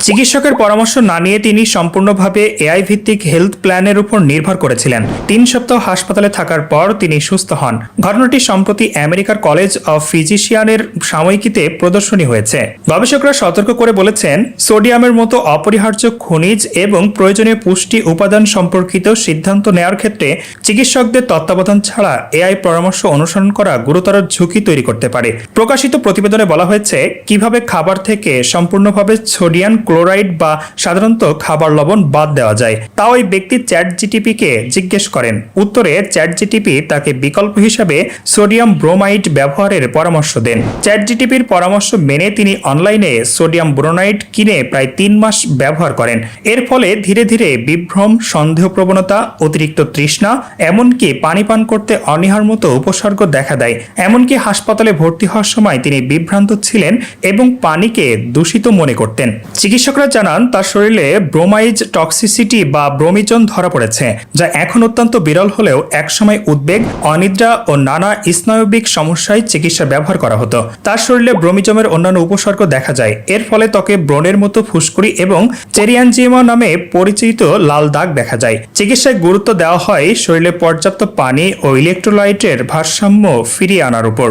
চিকিৎসকের পরামর্শ না নিয়ে তিনি সম্পূর্ণভাবে এআই ভিত্তিক হেলথ প্ল্যানের উপর নির্ভর করেছিলেন। ৩ সপ্তাহ হাসপাতালে থাকার পর তিনি সুস্থ হন। ঘটনাটি সম্প্রতি আমেরিকার কলেজ অফ ফিজিশিয়ানের সাময়িকীতে প্রদর্শনী হয়েছে। গবেষকরা সতর্ক করে বলেছেন, সোডিয়ামের মতো অপরিহার্য খনিজ এবং প্রয়োজনীয় পুষ্টি উপাদান সম্পর্কিত সিদ্ধান্ত নেওয়ার ক্ষেত্রে চিকিৎসকদের তত্ত্বাবধান ছাড়া এআই পরামর্শ অনুসরণ করা গুরুতর ঝুঁকি তৈরি করতে পারে। প্রকাশিত প্রতিবেদনে বলা হয়েছে কিভাবে খাবার থেকে সম্পূর্ণভাবে সোডিয়াম ক্লোরাইড বা সাধারণত খাবার লবণ বাদ দেওয়া যায়। তা ওই ব্যক্তি চ্যাটজিটিপিকে জিজ্ঞেস করেন। উত্তরে চ্যাটজিটিপি তাকে বিকল্প হিসাবে সোডিয়াম ব্রোমাইড ব্যবহারের পরামর্শ দেন। চ্যাটজিটিপির পরামর্শ মেনে তিনি অনলাইনে সোডিয়াম ব্রোমাইড কিনে প্রায় ৩ মাস ব্যবহার করেন। এর ফলে ধীরে ধীরে বিভ্রম, সন্দেহ প্রবণতা, অতিরিক্ত তৃষ্ণা, এমনকি পানি পান করতে অনীহার মতো উপসর্গ দেখা দেয়। এমনকি হাসপাতালে ভর্তি হওয়ার সময় তিনি বিভ্রান্ত ছিলেন এবং পানিকে দূষিত মনে করতেন। চিকিৎসকরা জানান তার শরীরে ব্রোমাইড টক্সিসিটি বা ব্রোমিজম ধরা পড়েছে, যা এখন অত্যন্ত বিরল হলেও একসময় উদ্বেগ, অনিদ্রা ও নানা স্নায়বিক সমস্যায় চিকিৎসা ব্যবহার করা হতো। তার শরীরে ব্রোমিজমের অন্যান্য উপসর্গ দেখা যায়। এর ফলে ত্বকে ব্রণের মতো ফুসকুড়ি এবং চেরিয়ানজিওমা নামে পরিচিত লাল দাগ দেখা যায়। চিকিৎসায় গুরুত্ব দেওয়া হয় শরীরে পর্যাপ্ত পানি ও ইলেকট্রোলাইটের ভারসাম্য ফিরিয়ে আনার উপর।